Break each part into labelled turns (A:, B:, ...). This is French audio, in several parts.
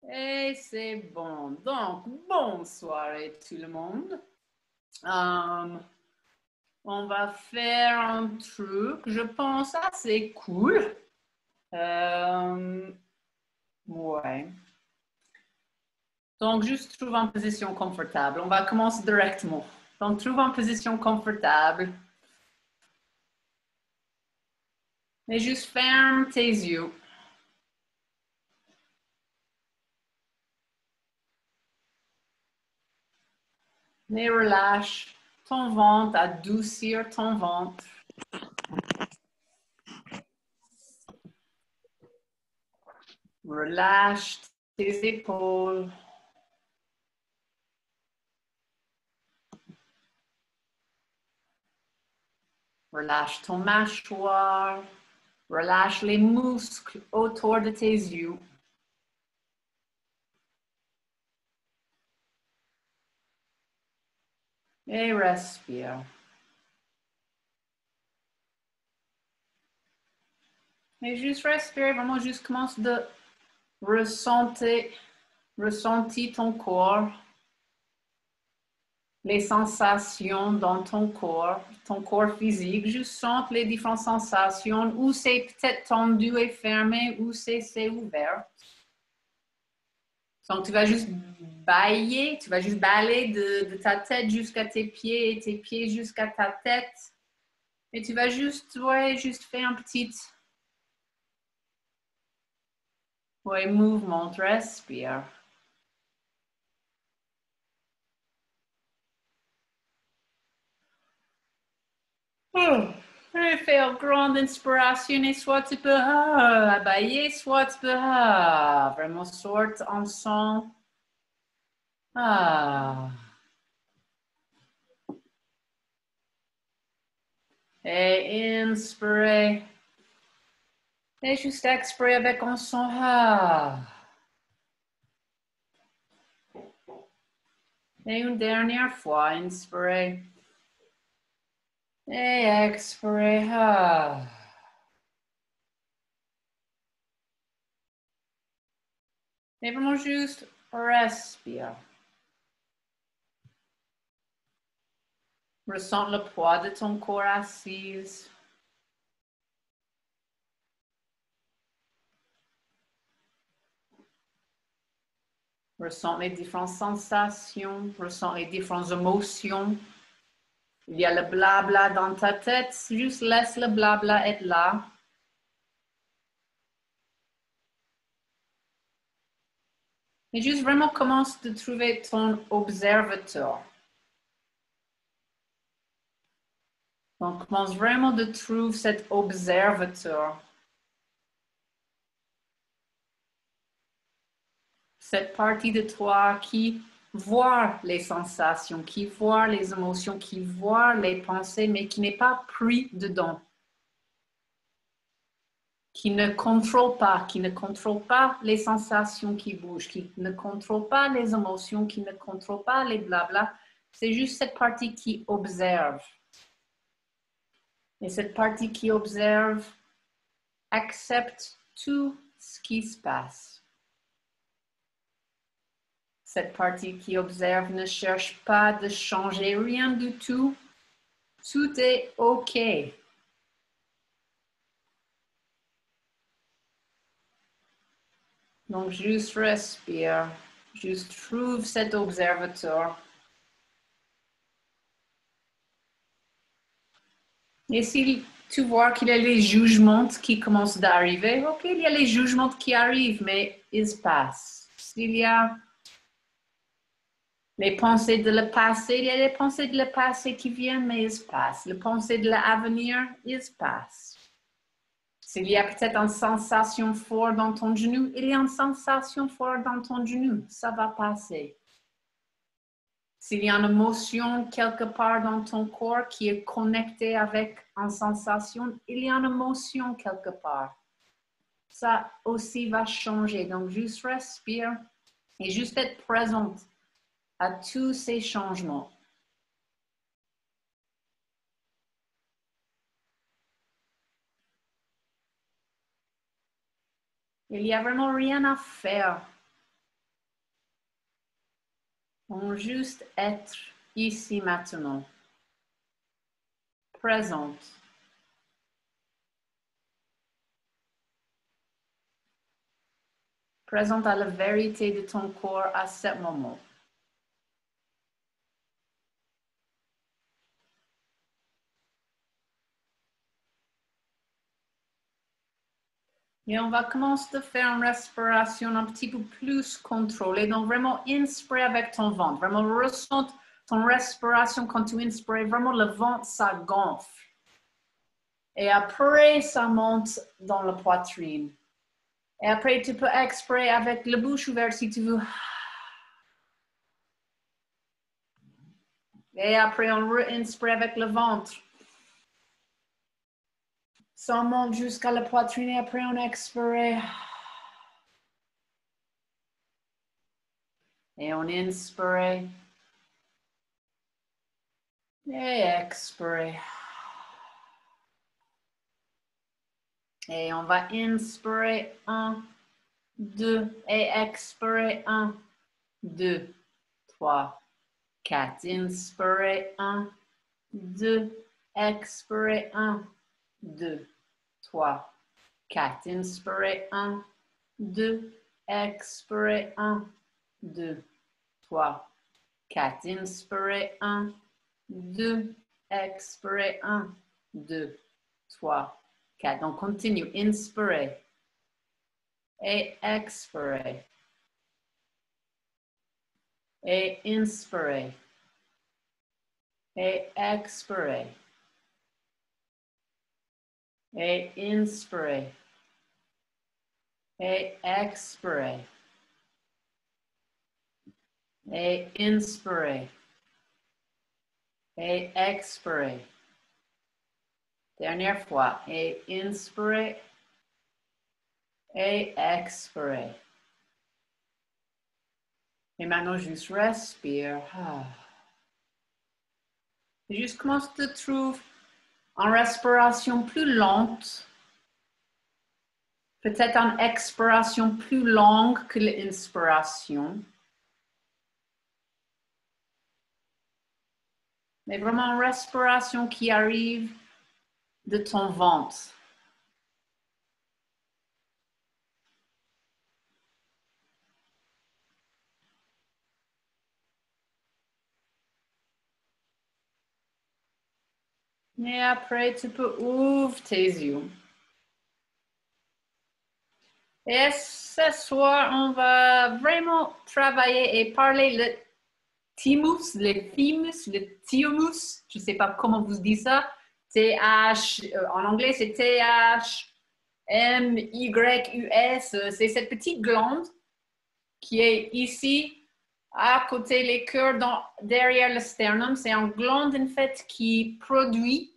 A: Et c'est bon. Donc, bonne soirée tout le monde. On va faire un truc, je pense, assez cool. Ouais. Donc, juste trouve en position confortable. On va commencer directement. Donc, trouve en position confortable. Et juste ferme tes yeux. Et relâche ton ventre, adoucir ton ventre. Relâche tes épaules. Relâche ton mâchoire. Relâche les muscles autour de tes yeux. Et respire. Et juste respire, vraiment juste commence de ressentir ton corps, les sensations dans ton corps physique. Juste sente les différentes sensations, où c'est peut-être tendu et fermé, où c'est ouvert. Donc, tu vas juste balayer, tu vas juste balayer de ta tête jusqu'à tes pieds et tes pieds jusqu'à ta tête. Et tu vas juste faire un petit mouvement, respire. Faire grande inspiration et soit tu peux abailler, soit tu peux vraiment sortir en son. Et inspirer. Et juste expirer avec un son. Et une dernière fois, inspirer. Et expirer. Et vraiment juste respire. Ressens le poids de ton corps assis. Ressens les différentes sensations, ressens les différentes émotions. Il y a le blabla dans ta tête, juste laisse le blabla être là. Et juste vraiment commence de trouver ton observateur. Donc, commence vraiment de trouver cet observateur. Cette partie de toi qui voit les sensations, qui voit les émotions, qui voit les pensées, mais qui n'est pas pris dedans. Qui ne contrôle pas les sensations qui bougent, qui ne contrôle pas les émotions, qui ne contrôle pas les blabla. C'est juste cette partie qui observe. Et cette partie qui observe accepte tout ce qui se passe. Cette partie qui observe ne cherche pas de changer rien du tout. Tout est OK. Donc, juste respire. Juste trouve cet observateur. Et si tu vois qu'il y a les jugements qui commencent d'arriver, OK, il y a les jugements qui arrivent, mais ils passent. S'il y a les pensées de le passé, il y a les pensées de le passé qui viennent, mais ils passent. Les pensées de l'avenir, ils passent. S'il y a peut-être une sensation forte dans ton genou, il y a une sensation forte dans ton genou, ça va passer. S'il y a une émotion quelque part dans ton corps qui est connectée avec une sensation, il y a une émotion quelque part. Ça aussi va changer. Donc, juste respire et juste être présente à tous ces changements. Il n'y a vraiment rien à faire On juste être ici maintenant. Présente. Présente à la vérité de ton corps à ce moment. Et on va commencer à faire une respiration un petit peu plus contrôlée. Donc, vraiment, inspire avec ton ventre. Vraiment, ressens ton respiration quand tu inspires. Vraiment, le ventre, ça gonfle. Et après, ça monte dans la poitrine. Et après, tu peux expirer avec la bouche ouverte si tu veux. Et après, on re-inspire avec le ventre. Ça monte jusqu'à la poitrine et après, on expire. Et on inspire. Et expire. Et on va inspirer 1, 2 et expirer 1, 2, 3, 4. Inspirer 1, 2, expirer 1, 2, 3, 4. Inspirer 1, 2, expirer 1, 2, 3, 4. Inspirer 1, 2, expirer 1, 2, 3, 4. Donc, continue. Inspirez. Et expirez. Et inspirez. Et expirez. Et inspirez. Et expirez. Et inspirez. Et expirez. Dernière fois. Et inspirez. Et expirez. Et maintenant, juste respire. Juste comment tu te trouves en respiration plus lente. Peut-être en expiration plus longue que l'inspiration. Mais vraiment une respiration qui arrive de ton ventre. Et après, tu peux ouvrir tes yeux. Et ce soir, on va vraiment travailler et parler le thymus, le thymus, le thymus. Je ne sais pas comment vous dites ça. En anglais, c'est T-H-M-Y-U-S. C'est cette petite glande qui est ici, à côté les cœurs, derrière le sternum. C'est une glande, en fait, qui produit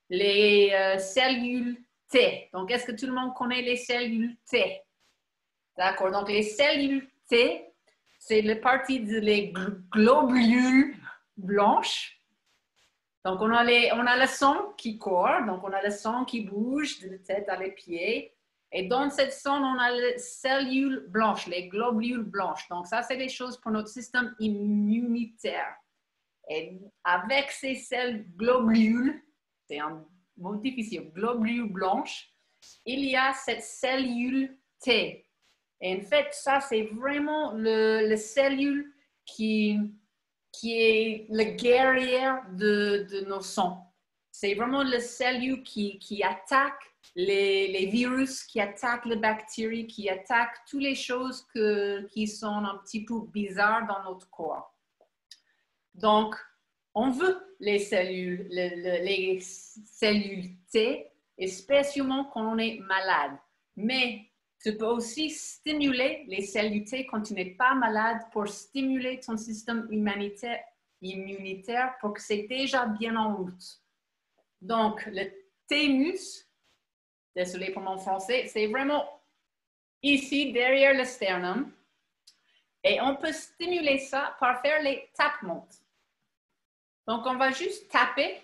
A: les cellules T. Donc, est-ce que tout le monde connaît les cellules T? D'accord. Donc, les cellules T, c'est la partie des globules blanches. Donc, on a le sang qui court. Donc, on a le sang qui bouge de la tête à les pieds. Et dans cette sang, on a les cellules blanches, les globules blanches. Donc, ça, c'est des choses pour notre système immunitaire. Et avec ces cellules globules, c'est un mot difficile, globules blanches, il y a cette cellule T. Et en fait, ça, c'est vraiment le cellule qui est le guerrier de nos sangs. C'est vraiment le cellule qui attaque les virus, qui attaque les bactéries, qui attaque toutes les choses qui sont un petit peu bizarres dans notre corps. Donc, on veut les cellules T, spécialement quand on est malade. Mais tu peux aussi stimuler les cellules T quand tu n'es pas malade pour stimuler ton système immunitaire pour que c'est déjà bien en route. Donc, le thymus, désolé pour mon français, c'est vraiment ici, derrière le sternum. Et on peut stimuler ça par faire les tapements. Donc, on va juste taper.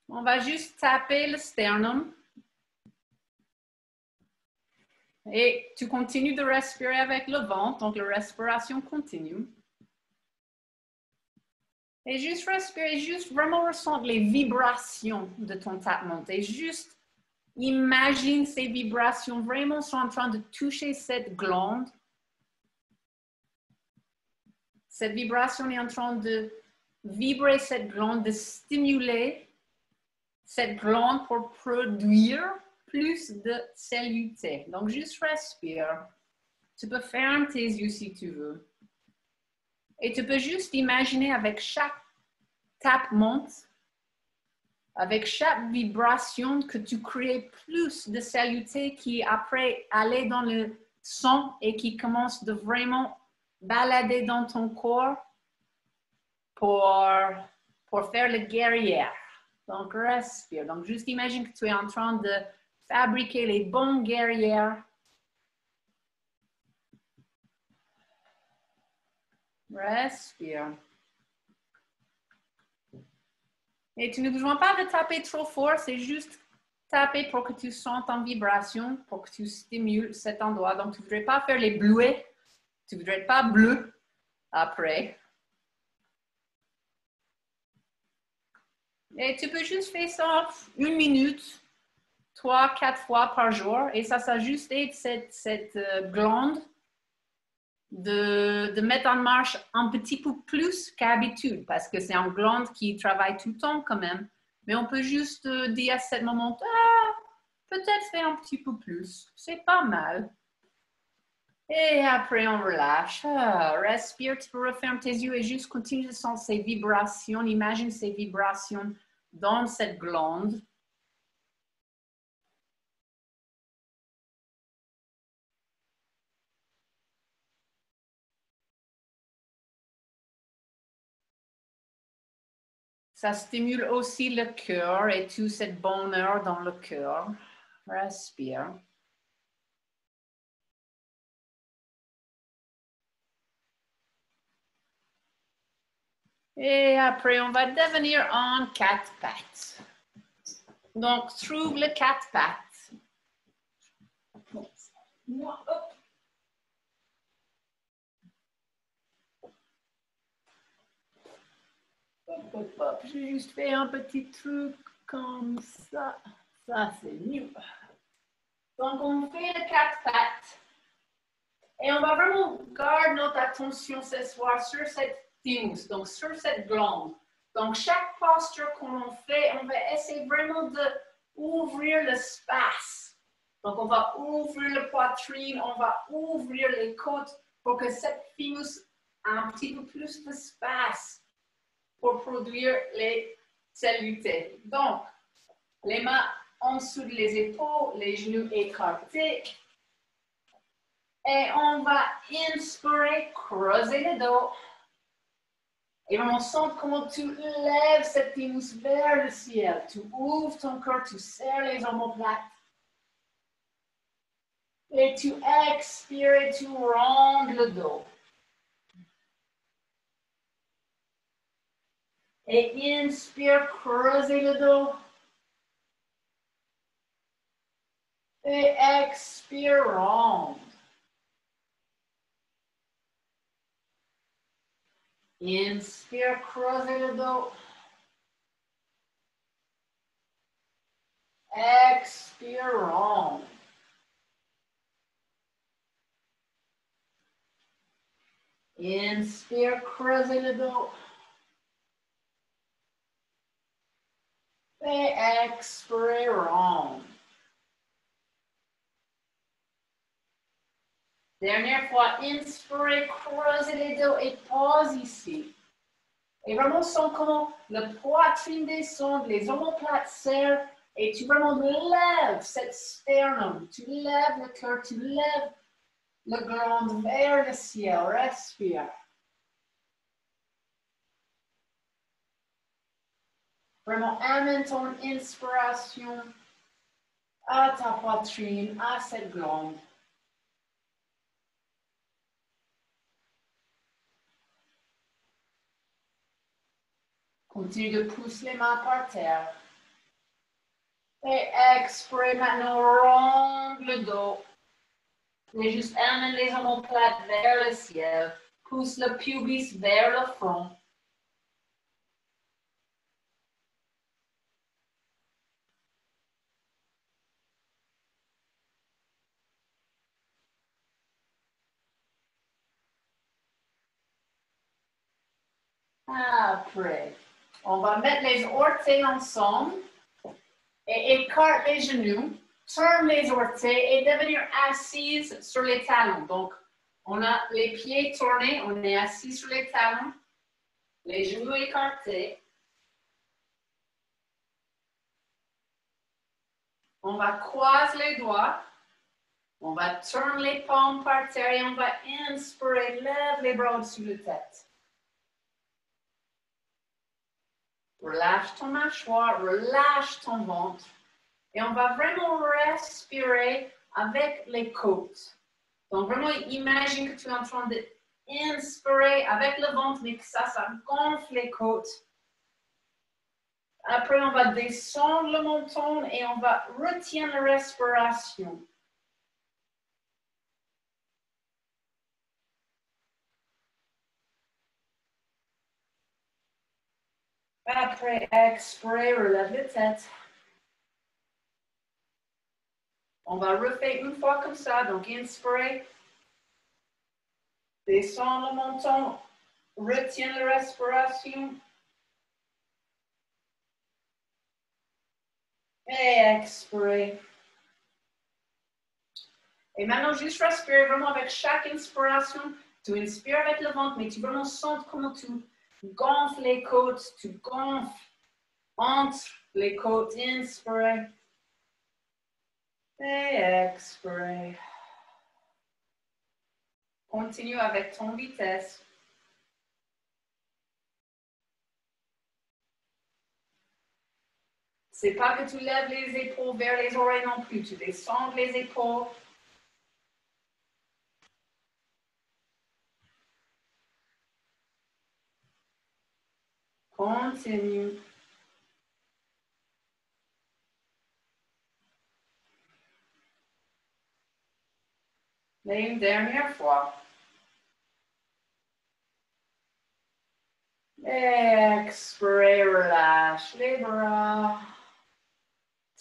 A: On va juste taper le sternum. Et tu continues de respirer avec le ventre, donc la respiration continue. Et juste respirer, juste vraiment ressentir les vibrations de ton tapement. Et juste imagine ces vibrations vraiment sont en train de toucher cette glande. Cette vibration est en train de vibrer cette glande, de stimuler cette glande pour produire plus de cellulite. Donc, juste respire. Tu peux fermer tes yeux si tu veux. Et tu peux juste imaginer avec chaque tapement, avec chaque vibration que tu crées plus de cellulite qui après aller dans le sang et qui commence de vraiment balader dans ton corps pour faire le guerrière. Donc, respire. Donc, juste imagine que tu es en train de fabriquer les bons guerrières. Respire. Et tu n'as besoin pas de taper trop fort, c'est juste taper pour que tu sentes en vibration, pour que tu stimules cet endroit. Donc, tu ne voudrais pas faire les bleuets, tu ne voudrais pas bleu après. Et tu peux juste faire ça 1 minute, 3, 4 fois par jour. Et ça juste aide cette glande de mettre en marche un petit peu plus qu'habitude, parce que c'est une glande qui travaille tout le temps quand même. Mais on peut juste dire à ce moment, peut-être faire un petit peu plus. C'est pas mal. Et après, on relâche. Respire, tu peux refermer tes yeux et juste continue de sentir ces vibrations. Imagine ces vibrations dans cette glande. Ça stimule aussi le cœur et tout ce bonheur dans le cœur. Respire. Et après, on va devenir en 4 pattes. Donc, trouve le 4 pattes. J'ai juste fait un petit truc comme ça. Ça, c'est mieux. Donc, on fait le 4 pattes. Et on va vraiment garder notre attention ce soir sur cette thymus, donc sur cette glande. Donc, chaque posture qu'on fait, on va essayer vraiment d'ouvrir l'espace. Donc, on va ouvrir la poitrine, on va ouvrir les côtes pour que cette thymus ait un petit peu plus d'espace pour produire les cellulités. Donc, les mains en dessous des épaules, les genoux écartés. Et on va inspirer, creuser le dos. Et on sent comment tu lèves cette thymus vers le ciel. Tu ouvres ton corps, tu serres les omoplates. Et tu expires et tu rondes le dos. Et inspire, creuser le dos. Et expire, ronde. Inspire, creuser le dos. Expire, ronde. Inspire, creuser le dos. Et expire, ronde. Dernière fois, inspirez, creusez les dos et pause ici. Et vraiment, sens comment la poitrine descend, les omoplates serrent et tu vraiment lèves cette sternum. Tu lèves le cœur, tu lèves le glande vers le ciel. Respire. Vraiment, amène ton inspiration à ta poitrine, à cette glande. Continue de pousser les mains par terre. Et expire maintenant, ronde le dos. Et juste amène les omoplates vers le ciel. Pousse le pubis vers le front. Après, on va mettre les orteils ensemble et écarte les genoux, tourne les orteils et devenir assise sur les talons. Donc, on a les pieds tournés, on est assis sur les talons, les genoux écartés. On va croiser les doigts, on va tourner les paumes par terre et on va inspirer, lève les bras au-dessus de la tête. Relâche ton mâchoire, relâche ton ventre. Et on va vraiment respirer avec les côtes. Donc, vraiment, imagine que tu es en train d'inspirer avec le ventre, mais que ça gonfle les côtes. Après, on va descendre le menton et on va retenir la respiration. Après, expire, relève la tête. On va refaire une fois comme ça. Donc, inspire. Descends le menton. Retiens la respiration. Et expire. Et maintenant, juste respire vraiment avec chaque inspiration. Tu inspires avec le ventre, mais tu vraiment sens comment tu gonfles les côtes. Tu gonfles entre les côtes. Inspire. Et expire. Continue avec ton vitesse. C'est pas que tu lèves les épaules vers les oreilles non plus. Tu descends les épaules. Continue. Et une dernière fois. Expire, relâche les bras.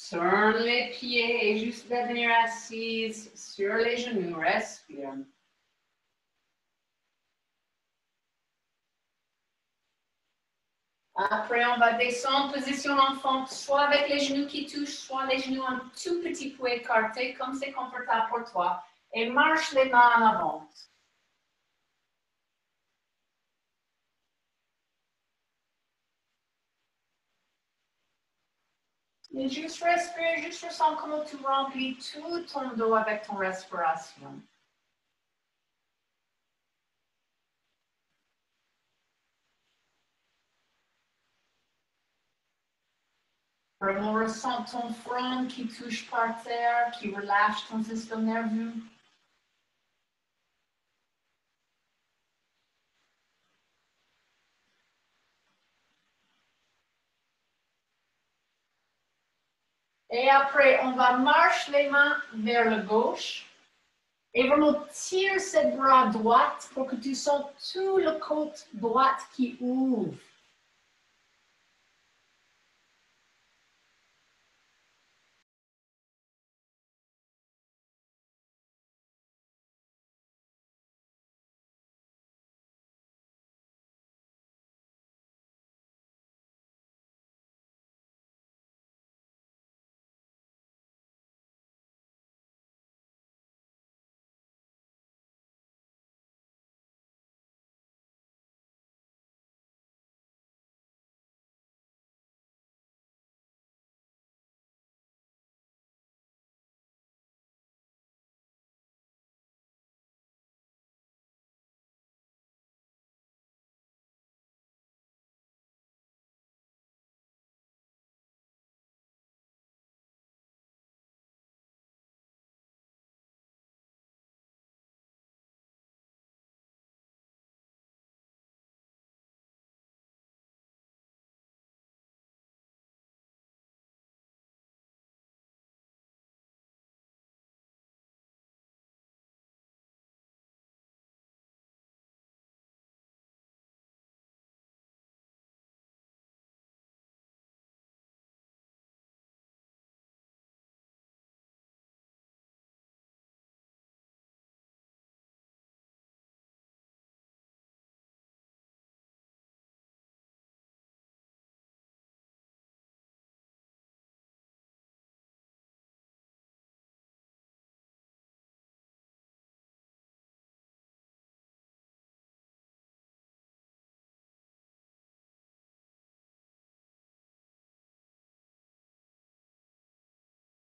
A: Tourne les pieds et juste devenir assise sur les genoux. Respire. Après, on va descendre, position enfant, soit avec les genoux qui touchent, soit les genoux un tout petit peu écartés, comme c'est confortable pour toi. Et marche les mains en avant. Et juste respire, juste ressens comment tu remplis tout ton dos avec ton respiration. Vraiment ressens ton front qui touche par terre, qui relâche ton système nerveux. Et après, on va marcher les mains vers le gauche. Et vraiment tire cette bras droite pour que tu sens tout le côté droite qui ouvre.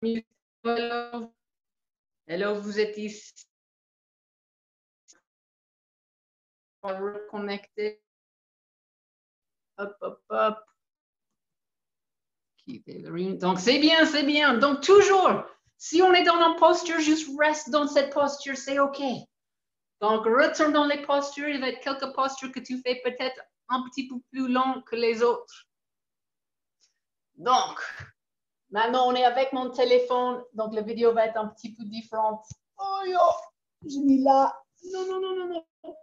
A: Hello, hello, vous êtes ici. On va reconnecter. Hop, hop, hop. Donc, c'est bien, c'est bien. Donc, toujours, si on est dans une posture, juste reste dans cette posture, c'est OK. Donc, retourne dans les postures. Il va y avoir quelques postures que tu fais peut-être un petit peu plus long que les autres. Donc, maintenant, on est avec mon téléphone. Donc, la vidéo va être un petit peu différente. Oh, yo, j'ai mis là. Non, non, non, non, non.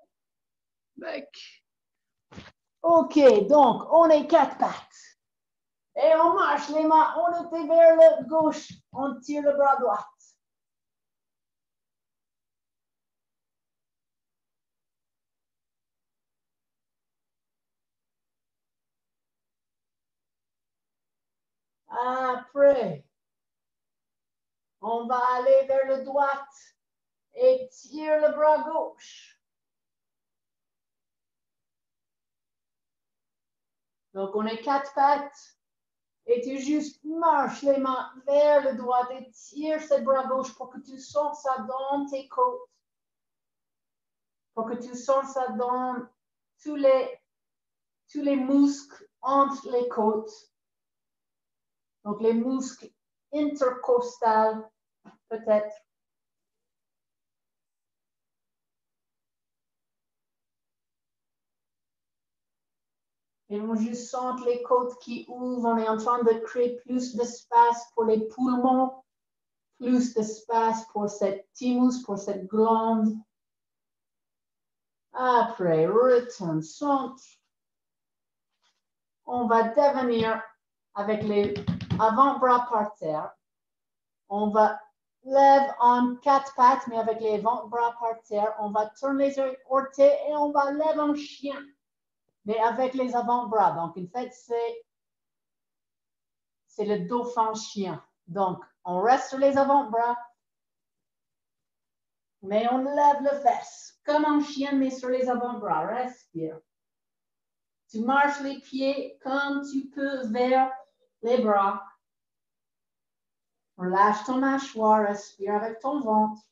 A: Bec. OK, donc, on est quatre pattes. Et on marche les mains, on était vers le gauche, on tire le bras droit. Après, on va aller vers le droit et tire le bras gauche. Donc, on est quatre pattes et tu juste marches les mains vers le droit et tire ce bras gauche pour que tu sens ça dans tes côtes. Pour que tu sens ça dans tous les muscles entre les côtes. Donc, les muscles intercostales, peut-être. Et on juste sent les côtes qui ouvrent. On est en train de créer plus d'espace pour les poumons, plus d'espace pour cette thymus, pour cette glande. Après, retourne, centre. On va devenir avec les avant-bras par terre. On va lève en quatre pattes, mais avec les avant-bras par terre. On va tourner les orteils et on va lever en chien, mais avec les avant-bras. Donc, en fait, c'est le dauphin chien. Donc, on reste sur les avant-bras, mais on lève le fesse, comme un chien, mais sur les avant-bras. Respire. Tu marches les pieds comme tu peux vers les bras. Relâche ton mâchoire, respire avec ton ventre.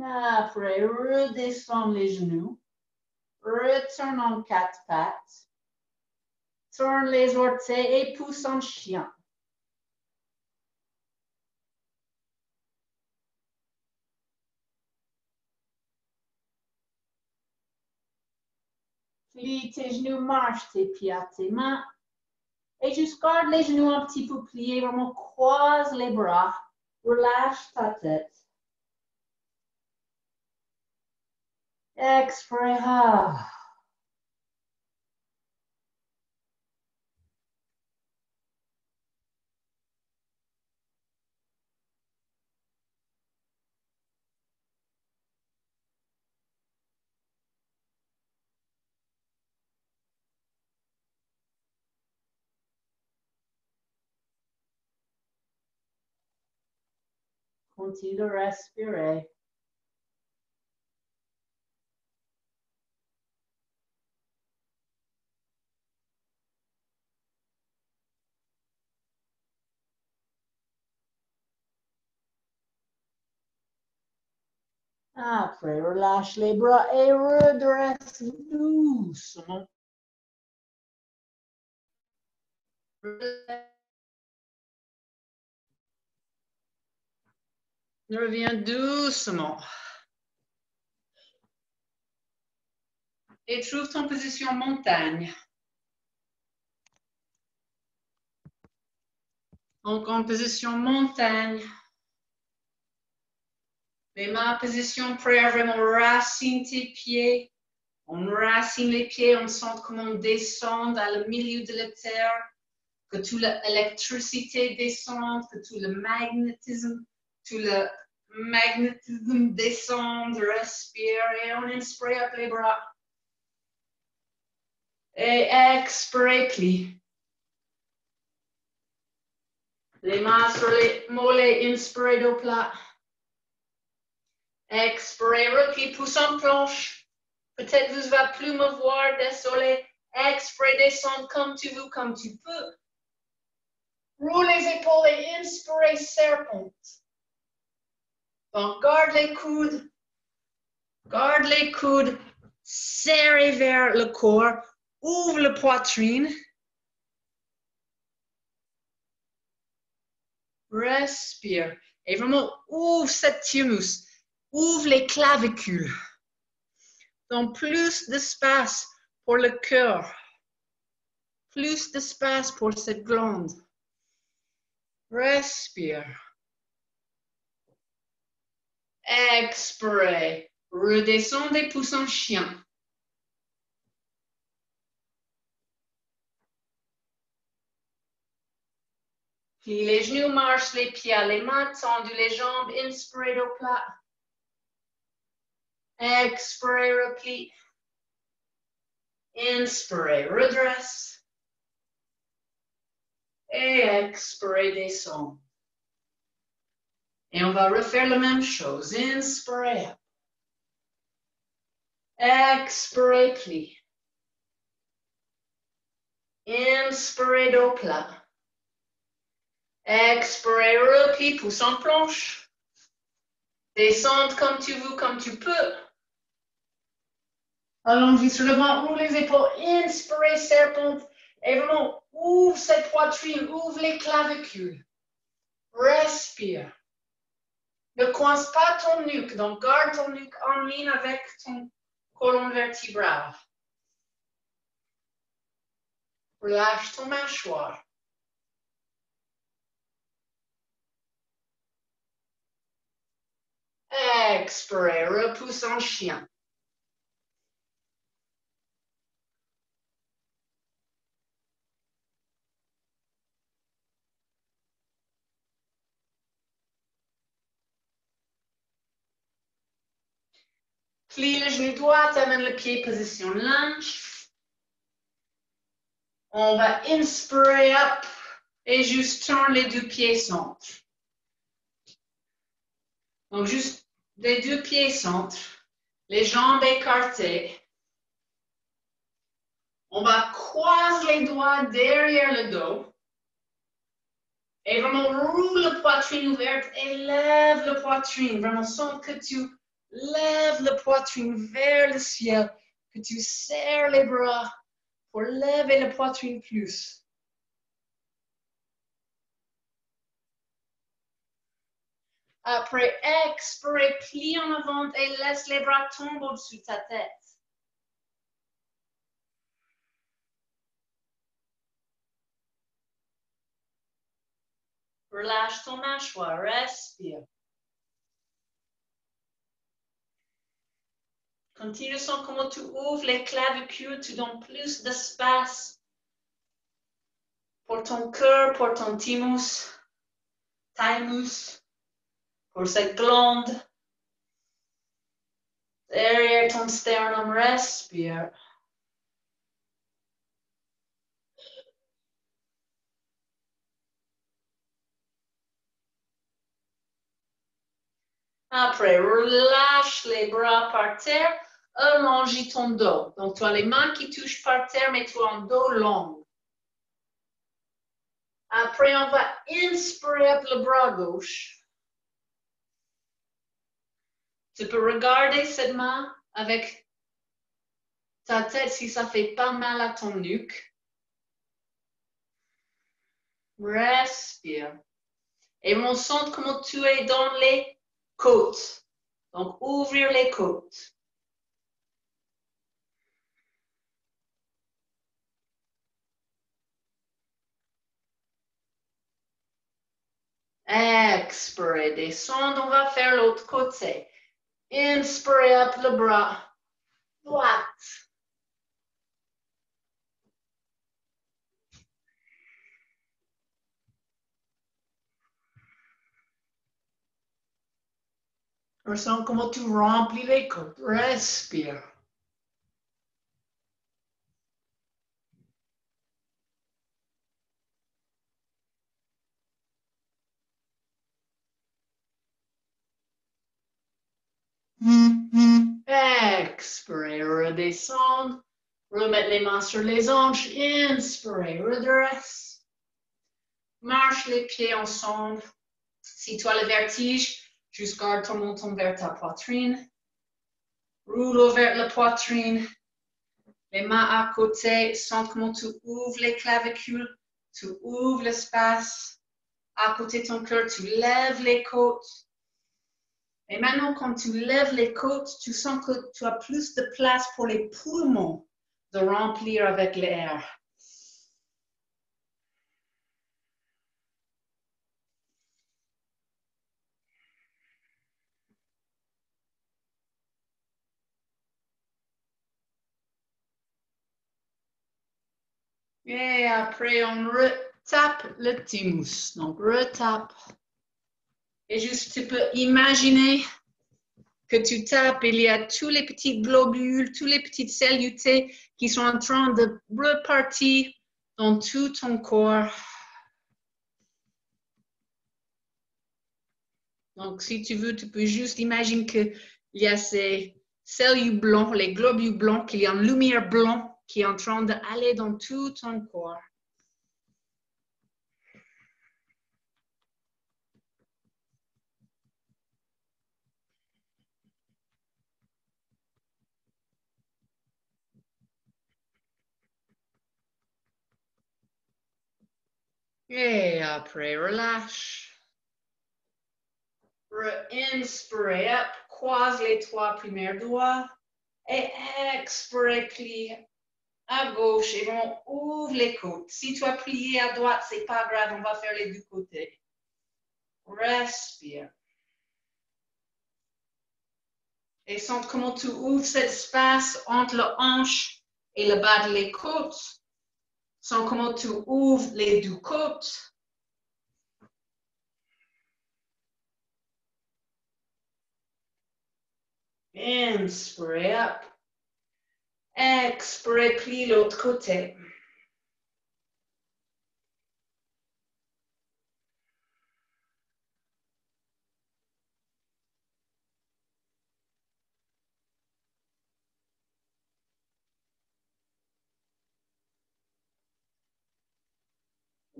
A: Après, redescends les genoux. Retourne en quatre pattes. Tourne les orteils et pousse en chien. Plie tes genoux, marche tes pieds à tes mains. Et juste garde les genoux un petit peu pliés, vraiment croise les bras. Relâche ta tête. Expire. Continue de respirer. Après, relâche les bras et redresse doucement. Reviens doucement. Et trouve ton position montagne. Donc, en position montagne. Les mains en position prayer, vraiment racine tes pieds. On racine les pieds, on sent comment on descend à le milieu de la terre, que toute l'électricité descende, que tout le magnétisme descend, respire et on inspire avec les bras. Et expire, plie. Les mains sur les mollets, inspirez dos plat. Expirez, repli, pouce en planche. Peut-être vous ne va plus me voir, désolé. Expirez, descendre comme tu veux, comme tu peux. Roule les épaules et inspirez, serpente. Donc, garde les coudes. Garde les coudes. Serrez vers le corps. Ouvre la poitrine. Respire. Et vraiment, ouvre cette thymus. Ouvre les clavicules. Donc, plus d'espace pour le cœur. Plus d'espace pour cette glande. Respire. Expirez. Redescendez, pouce en chien. Plie les genoux, marche les pieds, les mains tendues, les jambes, inspirez au plat. Expirez, replie. Inspirez, redresse. Et expirez, descend. Et on va refaire la même chose. Inspirez. Expirez, plie. Inspirez au plat. Expirez, replie, pouce en planche. Descendre comme tu veux, comme tu peux. Allongez sur le ventre, ouvre les épaules, inspirez, serpente. Et vraiment, ouvre cette poitrine, ouvre les clavicules. Respire. Ne coince pas ton nuque, donc garde ton nuque en ligne avec ton colonne vertébrale. Relâche ton mâchoire. Expirez, repousse en chien. Plie le genou droit, amène le pied, position lunge. On va inspirer up et juste tourne les deux pieds centre. Donc juste les deux pieds centre, les jambes écartées. On va croiser les doigts derrière le dos. Et vraiment roule la poitrine ouverte et lève la poitrine. Vraiment sens que tu lèves la poitrine vers le ciel, que tu serres les bras pour lever la poitrine plus. Après, expire, plie en avant et laisse les bras tomber au-dessus de ta tête. Relâche ton mâchoire, respire. Quand tu ressens comment tu ouvres les clavicules, tu donnes plus d'espace pour ton cœur, pour ton thymus, pour cette glande. Derrière ton sternum, respire. Après, relâche les bras par terre, allonge ton dos. Donc, tu as les mains qui touchent par terre, mais tu as un dos long. Après, on va inspirer le bras gauche. Tu peux regarder cette main avec ta tête si ça fait pas mal à ton nuque. Respire. Et on sent comment tu es dans les côtes. Donc, ouvrir les côtes. Expirez, descendre, on va faire l'autre côté. Inspirez up le bras droit. Ressens comment tu remplis les côtes. Respire. Expirez, redescendre. Remettre les mains sur les hanches. Inspirez, redresse. Marche les pieds ensemble. Si tu as le vertige, juste garde ton menton vers ta poitrine. Rouleau vers la poitrine. Les mains à côté. Sens comment tu ouvres les clavicules. Tu ouvres l'espace. À côté de ton cœur, tu lèves les côtes. Et maintenant, quand tu lèves les côtes, tu sens que tu as plus de place pour les poumons de remplir avec l'air. Et après, on retape le thymus. Donc, retape. Et juste, tu peux imaginer que tu tapes, il y a tous les petits globules, tous les petites cellules qui sont en train de repartir dans tout ton corps. Donc, si tu veux, tu peux juste imaginer qu'il y a ces cellules blancs, les globules blancs, qu'il y a une lumière blanche qui est en train d'aller dans tout ton corps. Et après, relâche. Inspirez, up, croise les 3 premiers doigts. Et expirez, plie à gauche et on ouvre les côtes. Si tu as plié à droite, c'est pas grave, on va faire les 2 côtés. Respire. Et sens comment tu ouvres cet espace entre le hanche et le bas de les côtes. Sens comment tu ouvres les 2 côtes. Inspirez, up. Expirez, plie l'autre côté.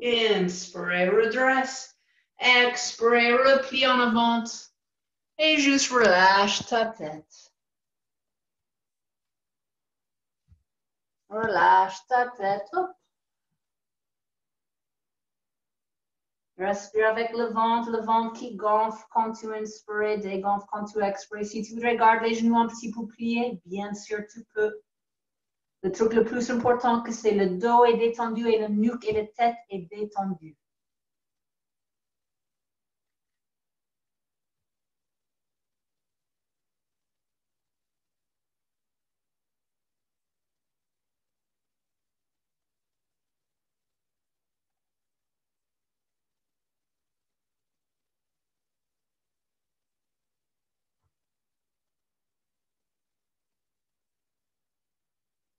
A: Inspirez, redresse. Expirez, replie en avant. Et juste relâche ta tête. Relâche ta tête. Hop. Respire avec le ventre qui gonfle quand tu inspires, dégonfle quand tu expires. Si tu voudrais garder les genoux un petit peu pliés, bien sûr tu peux. Le truc le plus important, c'est le dos est détendu et le nuque et la tête est détendu.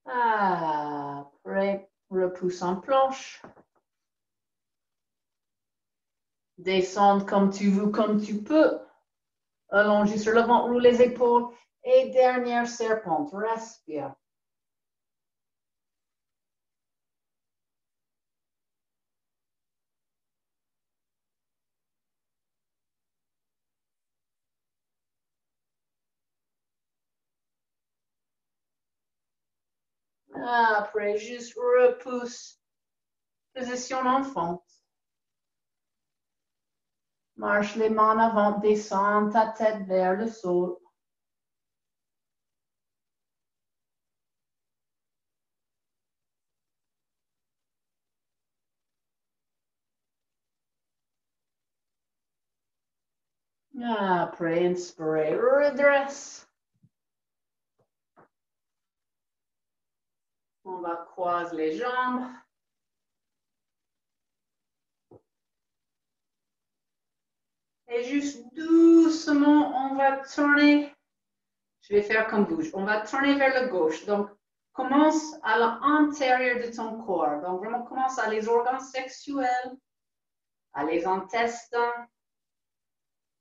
A: Après, repousse en planche. Descendre comme tu veux, comme tu peux. Allongé sur le ventre, roule les épaules. Et dernière serpente, respire. Après, juste repousse. Position d'enfant. Marche les mains en avant, descends ta tête vers le sol. Après, inspire, redresse. On va croiser les jambes. Et juste doucement, on va tourner. Je vais faire comme bouge. On va tourner vers le gauche. Donc, commence à l'intérieur de ton corps. Donc, vraiment, commence à les organes sexuels, à les intestins,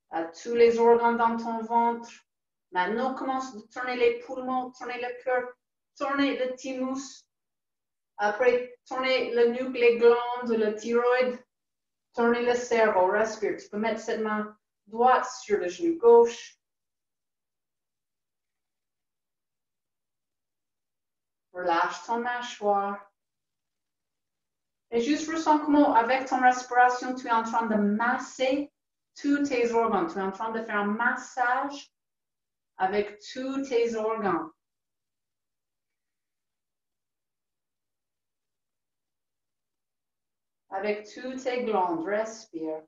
A: à tous les organes dans ton ventre, Maintenant, commence de tourner les poumons, tourner le cœur, tourner le thymus. Après, tourner le nuque, les glandes, le thyroïde, tourner le cerveau, respire. Tu peux mettre cette main droite sur le genou gauche. Relâche ton mâchoire. Et juste ressens comment, avec ton respiration, tu es en train de masser tous tes organes. Tu es en train de faire un massage avec tous tes organes. Avec toutes tes glandes, respire.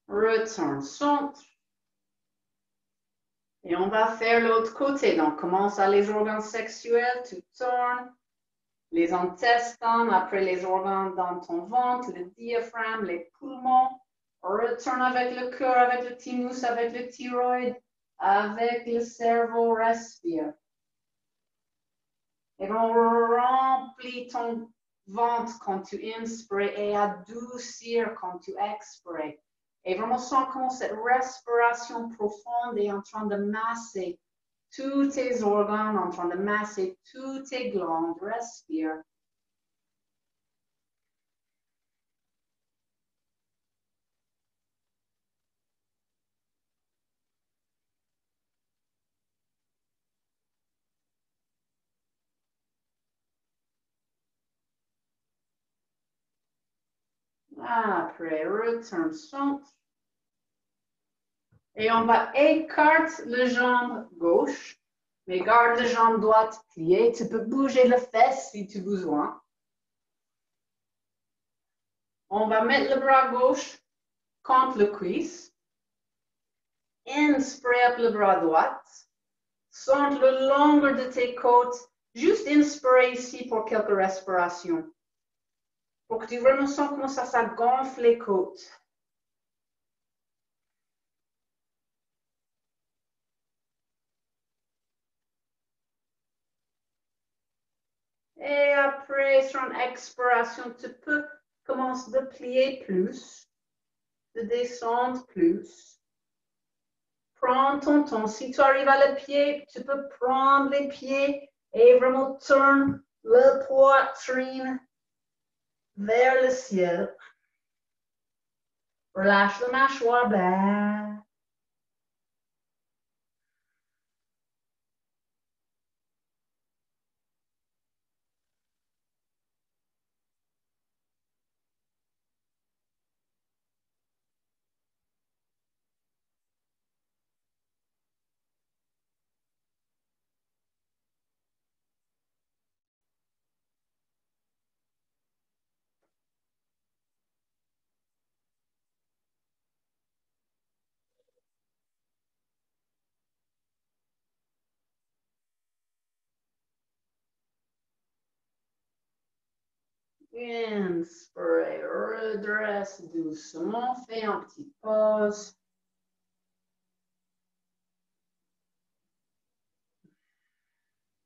A: Retourne, centre. Et on va faire l'autre côté. Donc, commence à les organes sexuels, tu tournes. Les intestins, après les organes dans ton ventre, le diaphragme, les poumons. Retourne avec le cœur, avec le thymus, avec le thyroïde, avec le cerveau, respire. Et on remplit ton ventre quand tu inspires et adoucir quand tu expires. Et vraiment sens comment cette respiration profonde est en train de masser tous tes organes, en train de masser toutes tes glandes. Respire. Après, retourne centre. Et on va écarter la jambe gauche, mais garde la jambe droite pliée. Tu peux bouger le fesse si tu as besoin. On va mettre le bras gauche contre le cuisse. Inspire le bras droit. Sente le longueur de tes côtes. Juste inspire ici pour quelques respirations. Pour que tu vraiment sens comment ça gonfle les côtes. Et après, sur une expiration, tu peux commencer de plier plus, de descendre plus. Prends ton temps. Si tu arrives à le pied, tu peux prendre les pieds et vraiment tourner le poitrine vers le ciel. Relâche la mâchoire basse. Inspire, redresse doucement, fais un petit pause.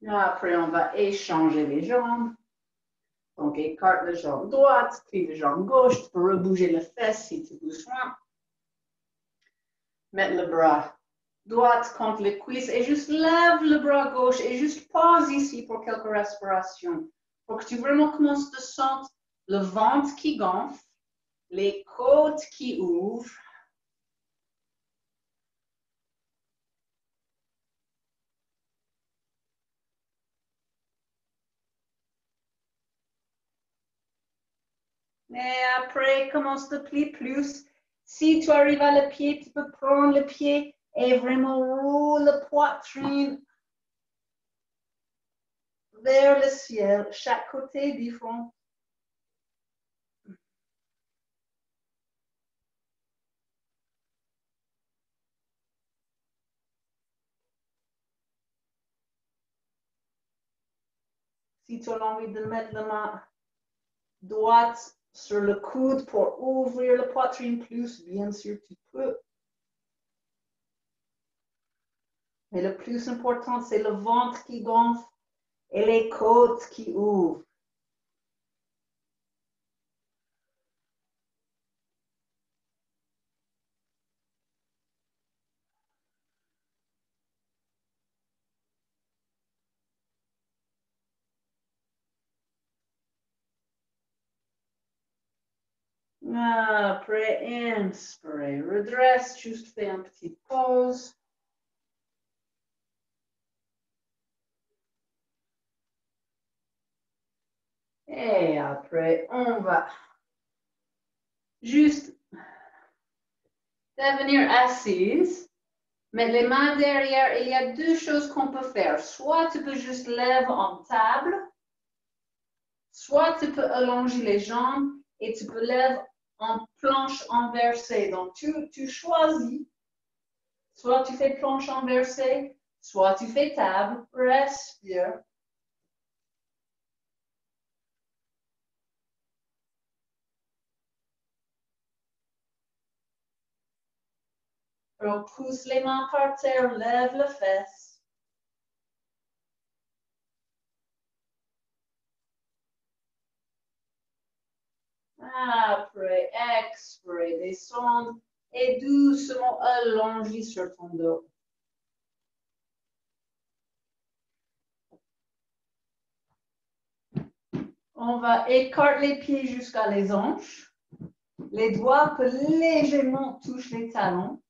A: Après, on va échanger les jambes. Donc, écarte la jambe droite, plie la jambe gauche. Tu peux rebouger le fesse si tu as besoin. Mettre le bras droit contre les cuisses et juste lève le bras gauche et juste pose ici pour quelques respirations. Pour que tu vraiment commences à sentir le ventre qui gonfle, les côtes qui ouvrent. Et après, commence à plier plus. Si tu arrives à le pied, tu peux prendre le pied et vraiment rouler la poitrine vers le ciel. Chaque côté différent. Si tu as envie de mettre la main droite sur le coude pour ouvrir la poitrine plus, bien sûr, tu peux. Mais le plus important, c'est le ventre qui gonfle et les côtes qui ouvrent. Après, inspirez, redresse, juste fais une petite pause. Et après, on va juste devenir assise. Mettre les mains derrière. Il y a deux choses qu'on peut faire. Soit tu peux juste lever en table, soit tu peux allonger les jambes et tu peux lever en planche inversée. Donc, tu choisis. Soit tu fais planche inversée, soit tu fais table. Respire. Repousse les mains par terre, lève les fesses. Après, expire, descendre et doucement allonger sur ton dos. On va écarter les pieds jusqu'à les hanches. Les doigts peuvent légèrement toucher les talons.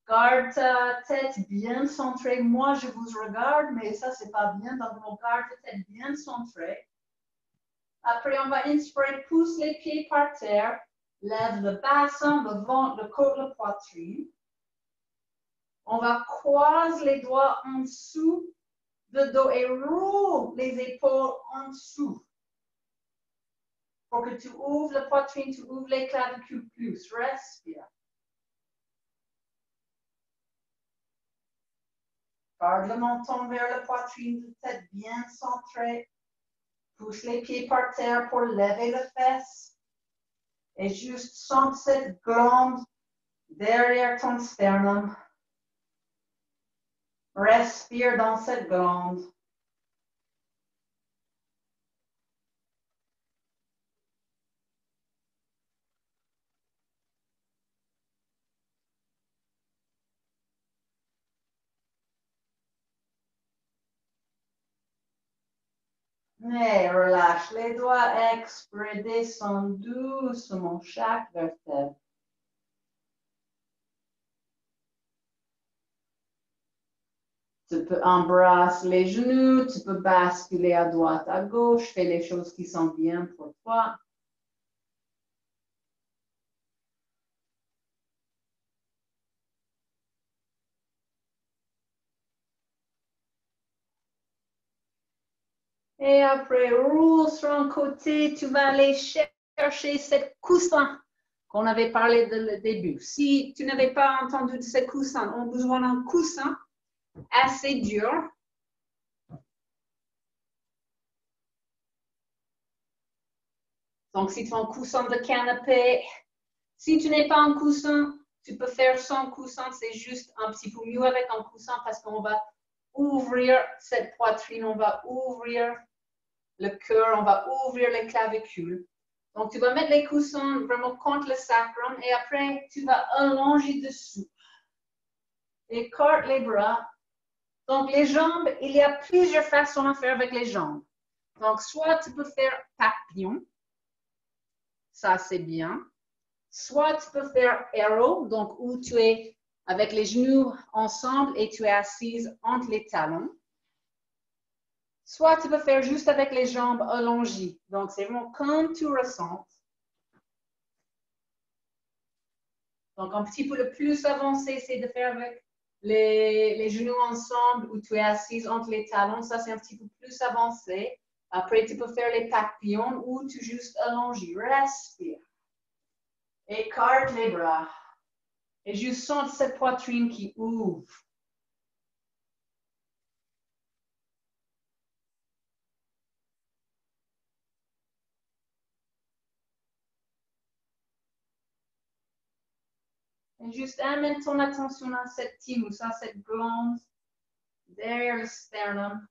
A: Garde ta tête bien centrée. Moi, je vous regarde, mais ça, c'est pas bien. Donc, on garde ta tête bien centrée. Après, on va inspirer, pousse les pieds par terre. Lève le bassin, le ventre, le corps, la poitrine. On va croiser les doigts en dessous le dos et roule les épaules en dessous. Pour que tu ouvres la poitrine, tu ouvres les clavicules plus. Respire. Garde le menton vers la poitrine, tête bien centrée. Pousse les pieds par terre pour lever les fesses. Et juste sens cette glande derrière ton sternum. Respire dans cette glande. Et relâche les doigts, expire, descends doucement chaque vertèbre. Tu peux embrasser les genoux, tu peux basculer à droite, à gauche, fais les choses qui sont bien pour toi. Et après, roule sur un côté, tu vas aller chercher cette coussin qu'on avait parlé au début. Si tu n'avais pas entendu de ce coussin, on a besoin d'un coussin assez dur. Donc, si tu as un coussin de canapé, si tu n'es pas un coussin, tu peux faire sans coussin, c'est juste un petit peu mieux avec un coussin parce qu'on va ouvrir cette poitrine, on va ouvrir le cœur, on va ouvrir les clavicules. Donc, tu vas mettre les coussins vraiment contre le sacrum et après, tu vas allonger dessous. Écarte les bras. Donc, les jambes, il y a plusieurs façons à faire avec les jambes. Donc, soit tu peux faire papillon. Ça, c'est bien. Soit tu peux faire arrow, donc où tu es avec les genoux ensemble et tu es assise entre les talons. Soit tu peux faire juste avec les jambes allongées. Donc, c'est vraiment comme tu ressens. Donc, un petit peu le plus avancé, c'est de faire avec les genoux ensemble où tu es assise entre les talons. Ça, c'est un petit peu plus avancé. Après, tu peux faire les papillons où tu juste allonges. Respire. Écarte les bras. Et juste sens cette poitrine qui ouvre. Et juste amène ton attention à cette thymus, à cette glande derrière le sternum.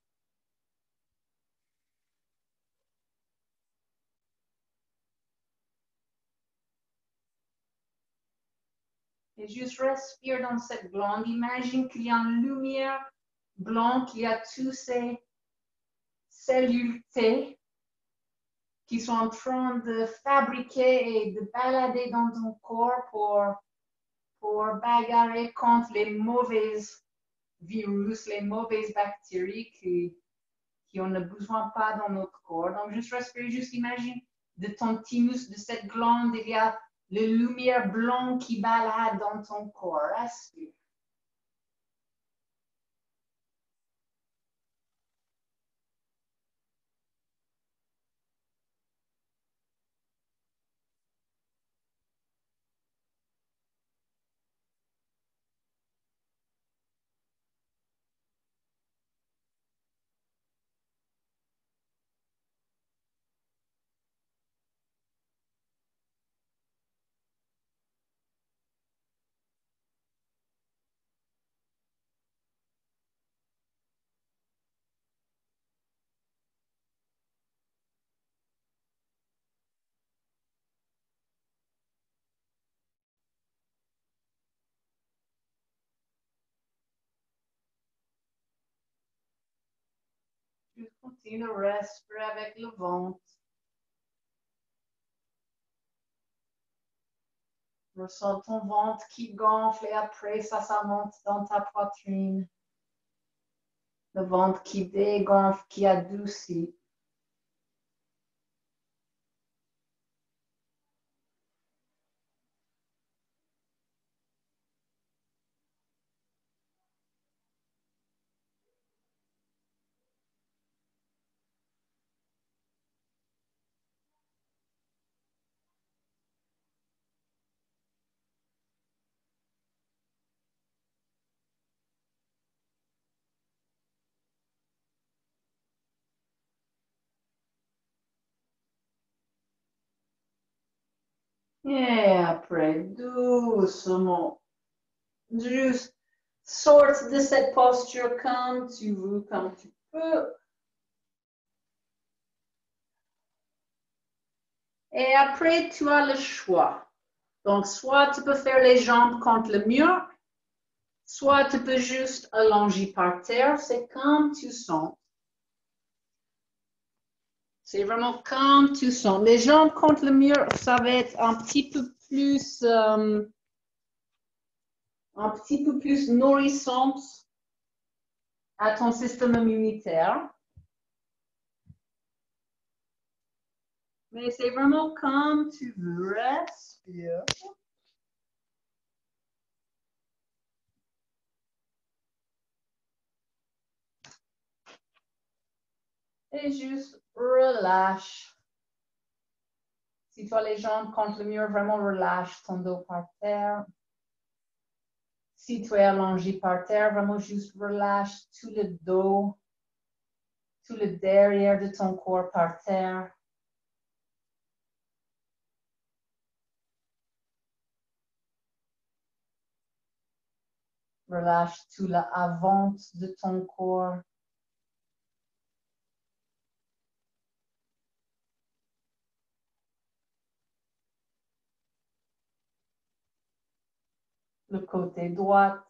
A: Et juste respire dans cette glande. Imagine qu'il y a une lumière blanche qui a tous ces cellules T. qui sont en train de fabriquer et de balader dans ton corps pour bagarrer contre les mauvaises virus, les mauvaises bactéries qu'on ne besoin pas dans notre corps. Donc, juste respirer, juste imagine de ton thymus, de cette glande, il y a la lumière blanche qui balade dans ton corps. Respire. Juste continue de respirer avec le ventre. Ressens ton ventre qui gonfle et après ça monte dans ta poitrine. Le ventre qui dégonfle, qui adoucit. Et après, doucement, juste sorte de cette posture comme tu veux, comme tu peux. Et après, tu as le choix. Donc, soit tu peux faire les jambes contre le mur, soit tu peux juste allonger par terre. C'est comme tu sens. C'est vraiment comme tu sens. Les jambes contre le mur, ça va être un petit peu plus nourrissante à ton système immunitaire. Mais c'est vraiment comme tu veux. Respire. Et juste relâche. Si tu as les jambes contre le mur, vraiment relâche ton dos par terre. Si tu es allongé par terre, vraiment juste relâche tout le dos, tout le derrière de ton corps par terre. Relâche tout l'avant de ton corps. Le côté droit.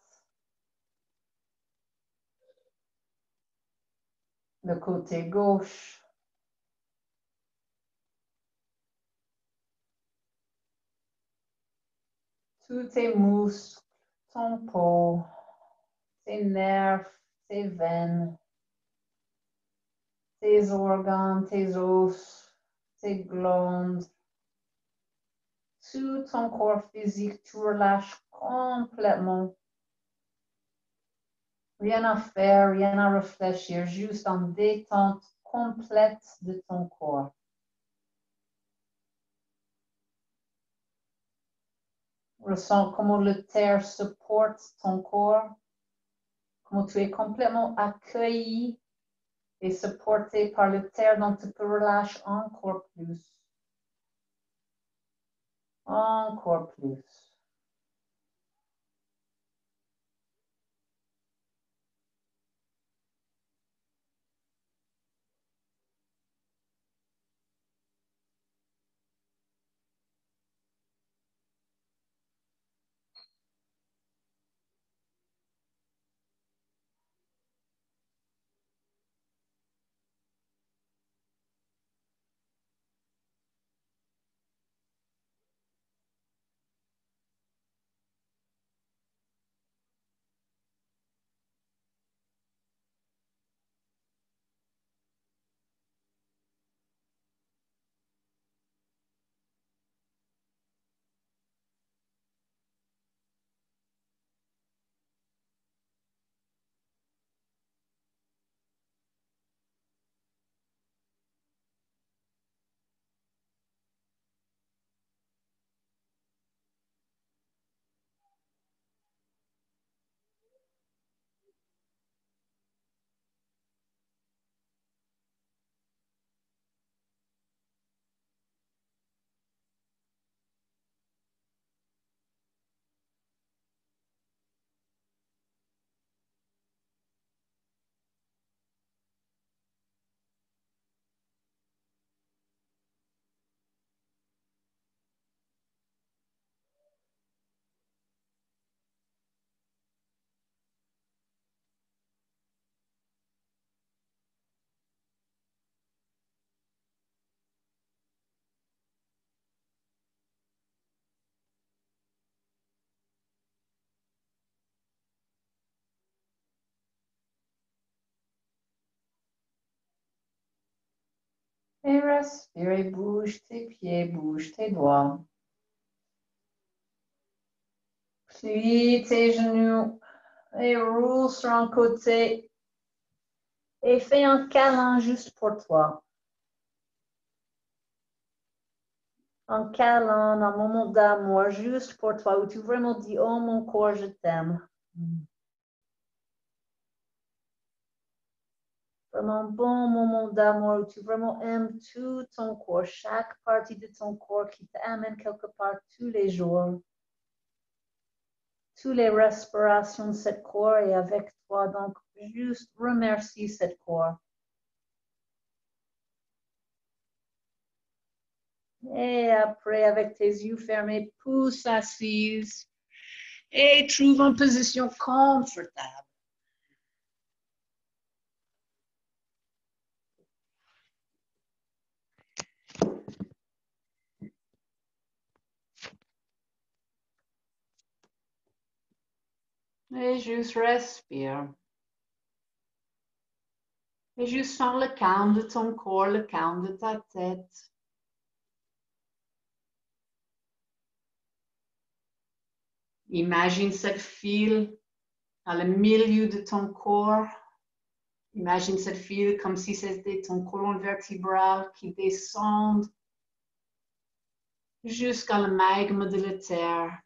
A: Le côté gauche. Tous tes muscles, ton peau, tes nerfs, tes veines, tes organes, tes os, tes glandes. Tout ton corps physique, tu relâches complètement. Rien à faire, rien à réfléchir, juste en détente complète de ton corps. Ressens comment le terre supporte ton corps, comment tu es complètement accueilli et supporté par le terre, donc tu peux relâcher encore plus. Encore plus. Et respire et bouge tes pieds, bouge tes doigts. Plie tes genoux et roule sur un côté. Et fais un câlin juste pour toi. Un câlin, un moment d'amour juste pour toi où tu vraiment dis, oh mon corps, je t'aime. Vraiment un bon moment d'amour où tu vraiment aimes tout ton corps, chaque partie de ton corps qui t'amène quelque part tous les jours. Toutes les respirations de ce corps est avec toi. Donc, juste remercie ce corps. Et après, avec tes yeux fermés, pousse assise et trouve une position confortable. Et juste respire. Et juste sens le calme de ton corps, le calme de ta tête. Imagine cette file dans le milieu de ton corps. Imagine cette file comme si c'était ton colonne vertébrale qui descend jusqu'à le magma de la terre.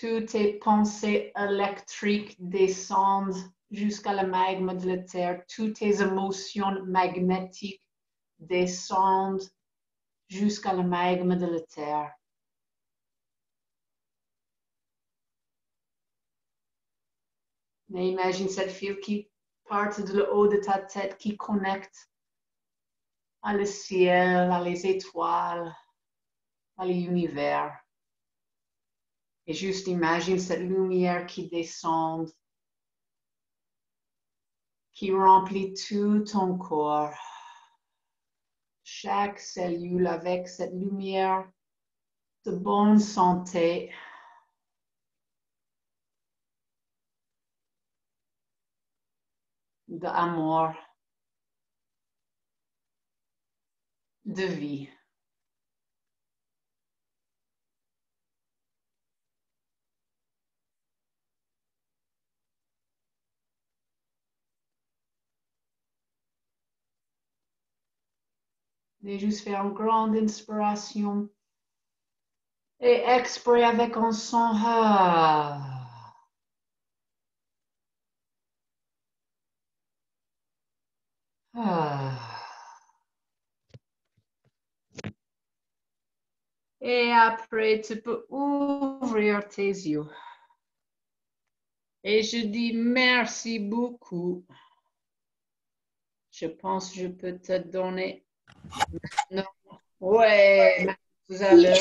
A: Toutes tes pensées électriques descendent jusqu'à le magma de la terre. Toutes tes émotions magnétiques descendent jusqu'à le magma de la terre. Mais imagine cette file qui part de le haut de ta tête, qui connecte à le ciel, à les étoiles, à l'univers. Et juste imagine cette lumière qui descend, qui remplit tout ton corps. Chaque cellule avec cette lumière de bonne santé. D'amour, de vie. Et juste faire une grande inspiration et expirer avec un son. Et après, tu peux ouvrir tes yeux. Et je dis merci beaucoup. Je pense que je peux te donner maintenant. Ouais, tout à l'heure.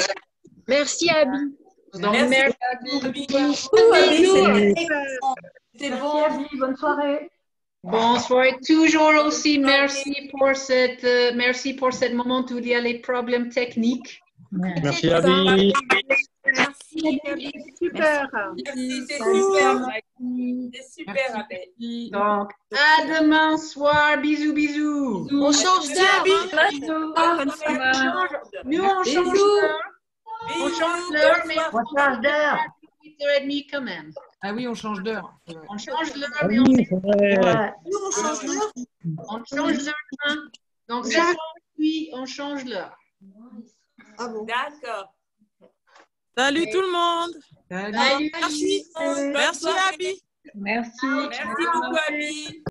B: Merci, Abby.
A: Donc,
C: Merci,
A: merci.
C: C'est bon.
B: Abby, bonne soirée.
A: Bonsoir. Toujours aussi, merci pour cette moment où il y a les problèmes techniques.
D: Merci, Abby.
C: Merci,
B: Super.
C: c'est super. C'est super, Abby.
A: Donc, à demain soir. Bisous, bisous.
B: On change d'heure.
A: Nous, on change d'heure. On change d'heure, mais
B: On change d'heure.
A: 8h30 quand même.
E: Ah oui, on change d'heure.
A: On change l'heure,
D: Ah
A: mais
D: oui, c'est vrai.
A: on change l'heure. Hein. Donc, ce soir, oui, on change l'heure.
C: D'accord.
F: Salut tout le monde.
A: Salut.
F: Merci. Merci, Abby.
A: Merci.
C: Merci beaucoup, Abby.